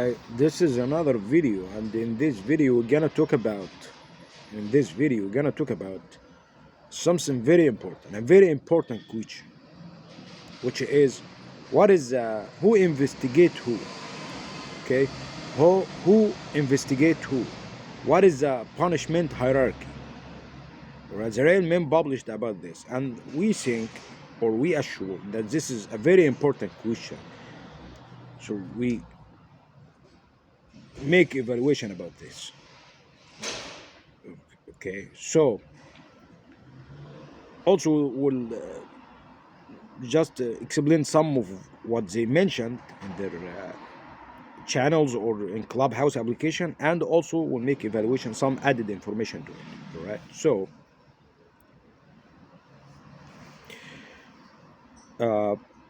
Hi, this is another video, and in this video we're gonna talk about something very important, a very important question, which is what is who investigate who? Okay, who investigate who? What is the punishment hierarchy? Alright, the real men published about this, and we think or we assure that this is a very important question. So we make evaluation about this. Okay, so also we'll just explain some of what they mentioned in their channels or in Clubhouse application, and also we'll make evaluation, some added information to it. All right, so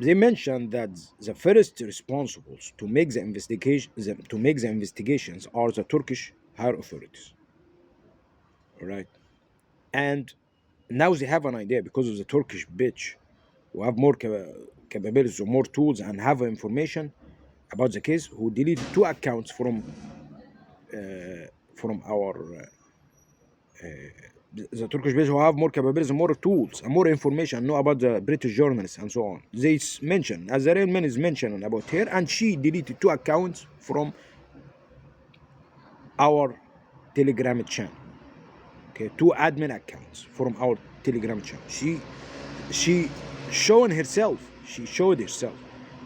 they mentioned that the first responsibles to make the investigations are the Turkish higher authorities. All right, and now they have an idea because of the Turkish bitch who have more capabilities or more tools and have information about the case, who deleted two accounts from our the Turkish base, who have more capabilities, more tools, and more information, know about the British journalists and so on. They mention, as the real man is mentioning about her, and she deleted two accounts from our Telegram channel. Okay, two admin accounts from our Telegram channel. She showing herself. She showed herself.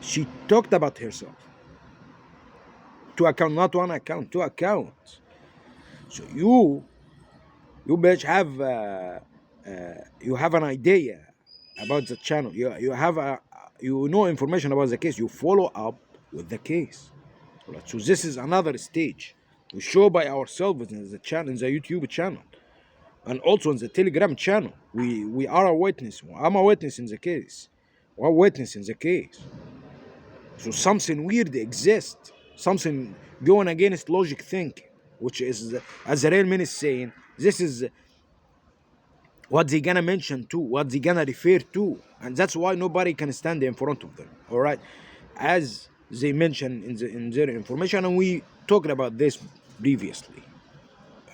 She talked about herself. Two accounts, not one account, two accounts. So you bitch you have an idea about the channel. You have you know information about the case. You follow up with the case. Right? So this is another stage. We show by ourselves in the channel, in the YouTube channel, and also in the Telegram channel. We are a witness. I'm a witness in the case. We're a witness in the case. So something weird exists. Something going against logic thinking, which is, as the real man is saying, this is what they gonna mention to, what they gonna refer to, and that's why nobody can stand in front of them. All right, as they mentioned in their information, and we talked about this previously.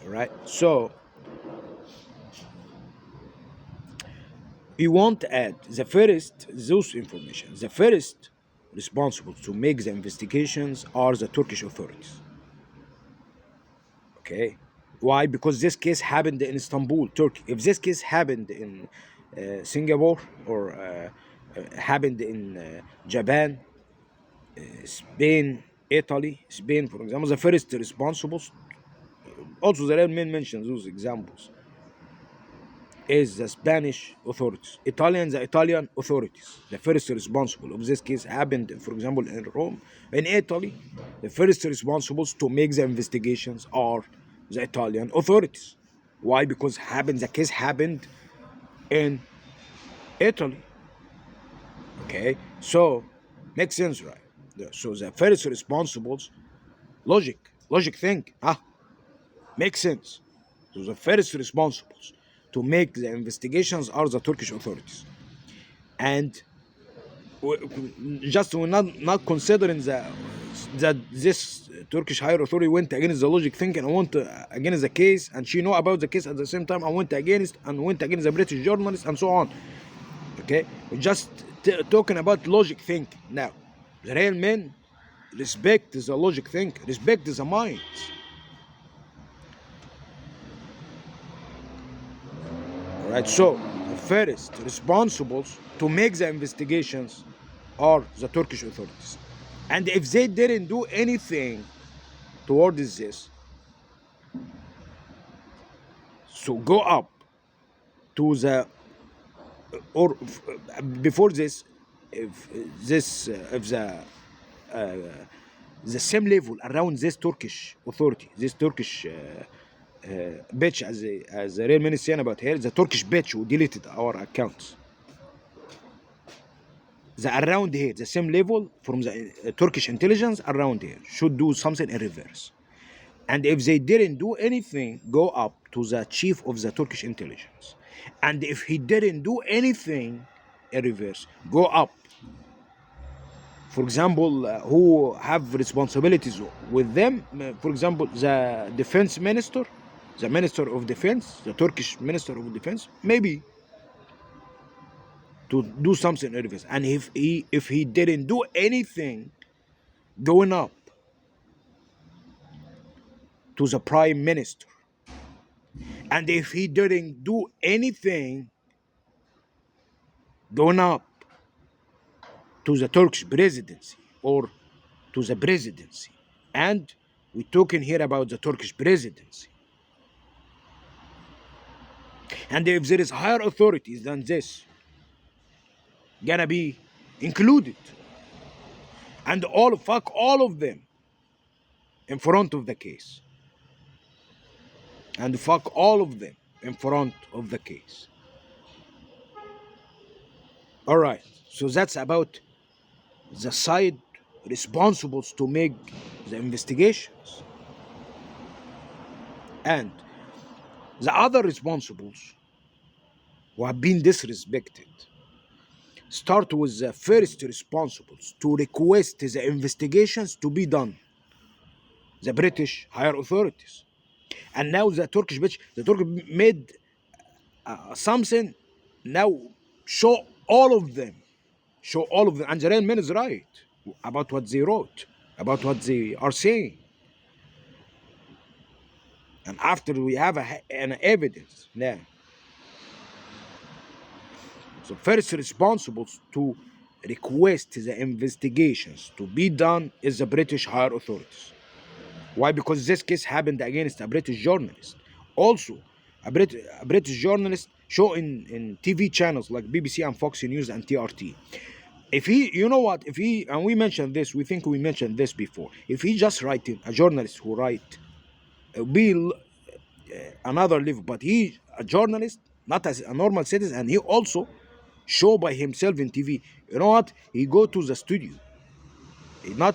All right, so we want to add the first those information. The first responsible to make the investigations are the Turkish authorities. Okay, why? Because this case happened in Istanbul, Turkey. If this case happened in Singapore or happened in Japan, Spain, Italy, Spain, for example, the first responsibles, also the real men mentions those examples, is the Spanish authorities, the Italian authorities. The first responsible of this case happened, for example, in Rome, in Italy. The first responsibles to make the investigations are the Italian authorities. Why? Because the case happened in Italy. Okay, so makes sense, right? So the first responsibles, logic think, makes sense. So the first responsibles to make the investigations are the Turkish authorities, and just we're not considering that this Turkish higher authority went against the logic thinking and went against the case, and she know about the case at the same time and went against the British journalists and so on. Okay, we're just talking about logic thinking now. The real men respect the logic thinking, respect the minds. All right, so the first responsibles to make the investigations are the Turkish authorities. And if they didn't do anything towards this, so go up to the, or before this, if the same level around this Turkish authority, this Turkish bitch, as the real man is saying about her, the Turkish bitch who deleted our accounts. The around here, the same level from the Turkish intelligence around here should do something in reverse. And if they didn't do anything, go up to the chief of the Turkish intelligence. And if he didn't do anything in reverse, go up for example, who have responsibilities with them. For example, the defense minister, the minister of defense, the Turkish minister of defense, maybe to do something in defense. And if he didn't do anything, going up to the prime minister, and if he didn't do anything, going up to the Turkish presidency or to the presidency. And we're talking here about the Turkish presidency. And if there is higher authorities than this, gonna be included, and fuck all of them in front of the case, and fuck all of them in front of the case. All right, so that's about the side responsible to make the investigations, and the other responsibles who have been disrespected start with the first responsibles to request the investigations to be done, the British higher authorities. And now the Turk made something, now show all of them, and the real man is right about what they wrote, about what they are saying. And after we have an evidence now, so first responsible to request the investigations to be done is the British higher authorities. Why? Because this case happened against a British journalist. Also, a British journalist show in TV channels like BBC and Fox News and TRT. If he, you know what, if he, and we mentioned this, we think we mentioned this before, if he just writing, a journalist who write, be another level, but he, a journalist, not as a normal citizen, and he also show by himself in TV, you know what, he go to the studio, he not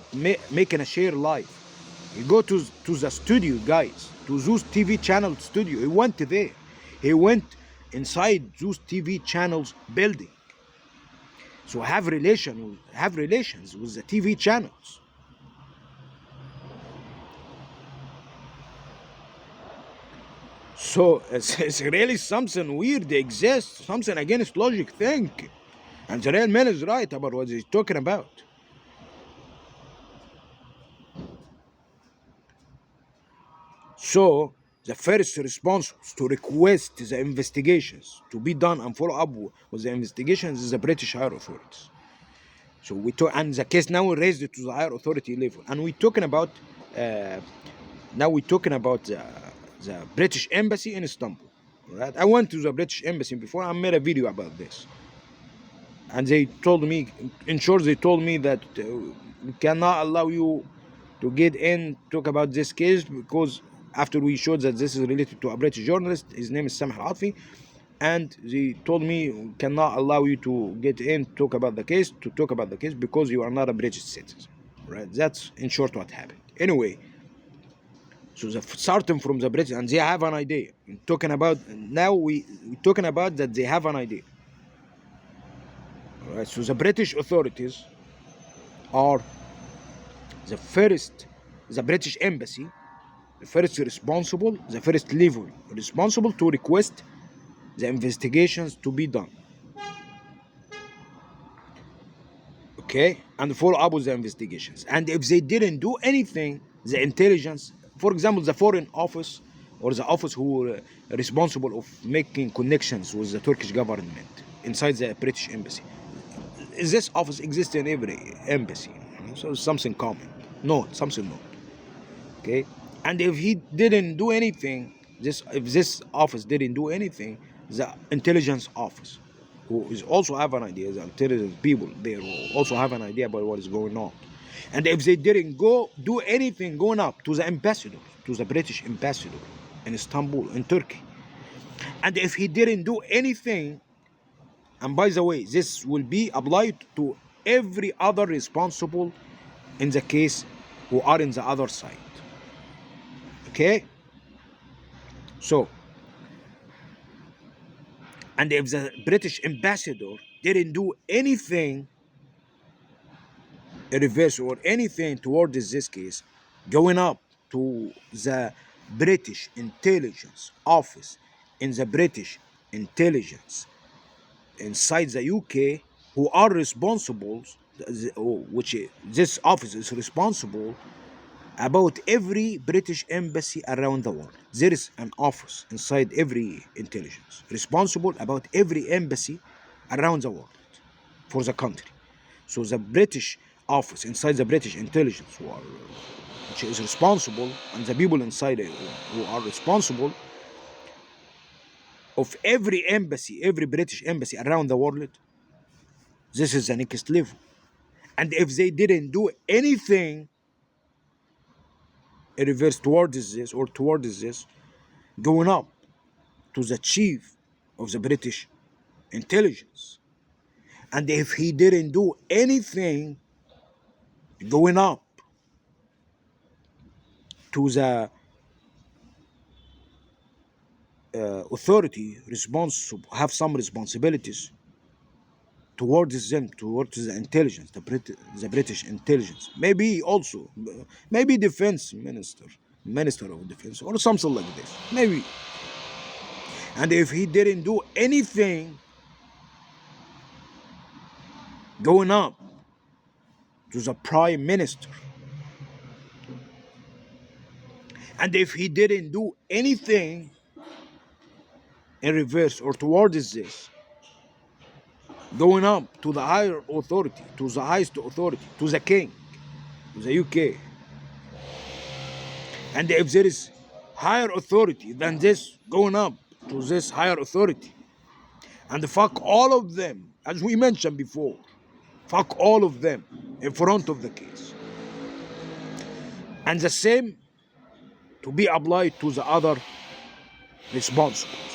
making a share live. He go to the studio, guys, to those TV channel studio. He went there. He went inside those TV channels building. So have relations with the TV channels. So it's really something weird exists, something against logic think. And the real man is right about what he's talking about. So the first response to request the investigations to be done and follow up with the investigations is the British higher authorities. So we talk, and the case now we raised it to the higher authority level, and we're talking about now we're talking about the British embassy in Istanbul. Right? I went to the British embassy before. I made a video about this, and they told me, in short, they told me that we cannot allow you to get in, talk about this case, because after we showed that this is related to a British journalist, his name is Samh Al-Atfi, and they told me we cannot allow you to get in, talk about the case, because you are not a British citizen. Right? That's in short what happened. Anyway, so starting from the British, and they have an idea. Talking about now, we're talking about that they have an idea. All right, so the British authorities are the British embassy, the first level responsible to request the investigations to be done. Okay, and follow up with the investigations. And if they didn't do anything, the intelligence, for example, the foreign office or the office who were responsible of making connections with the Turkish government inside the British embassy, this office exists in every embassy, so it's something common. No, something not. Okay, and if he didn't do anything, if this office didn't do anything, the intelligence office, who is also have an idea, the intelligence people there who also have an idea about what is going on, and if they didn't do anything, going up to the ambassador, to the British ambassador in Istanbul, in Turkey, and if he didn't do anything, and by the way, this will be applied to every other responsible in the case who are in the other side. Okay? So, and if the British ambassador didn't do anything, a reverse or anything towards this case going up to the British intelligence office in the British intelligence inside the UK, who are responsible, this office is responsible about every British embassy around the world. There is an office inside every intelligence responsible about every embassy around the world for the country. So the British office inside the British intelligence, which is responsible, and the people inside it who are responsible of every embassy, every British embassy around the world, this is the next level. And if they didn't do anything in reverse towards this or towards this, going up to the chief of the British intelligence. And if he didn't do anything, going up to the authority responsible, have some responsibilities towards them, towards the intelligence, the British intelligence. Maybe also, maybe defense minister, minister of defense, or something like this. Maybe. And if he didn't do anything, going up to the prime minister. And if he didn't do anything in reverse or towards this, going up to the higher authority, to the highest authority, to the king, to the UK. And if there is higher authority than this, going up to this higher authority, and fuck all of them, as we mentioned before, fuck all of them in front of the case. And the same to be applied to the other responsibles.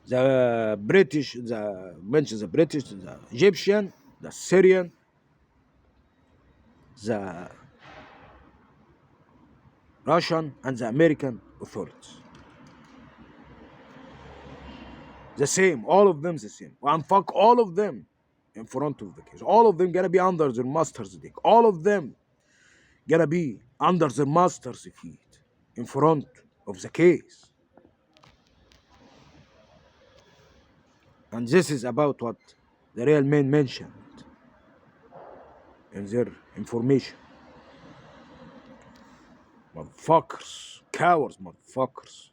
The British, the British, the Egyptian, the Syrian, the Russian, and the American authorities. The same, all of them the same. And fuck all of them in front of the case. All of them gonna be under their master's dick. All of them gonna be under the master's feet in front of the case. And this is about what the real men mentioned in their information. Motherfuckers, cowards, motherfuckers.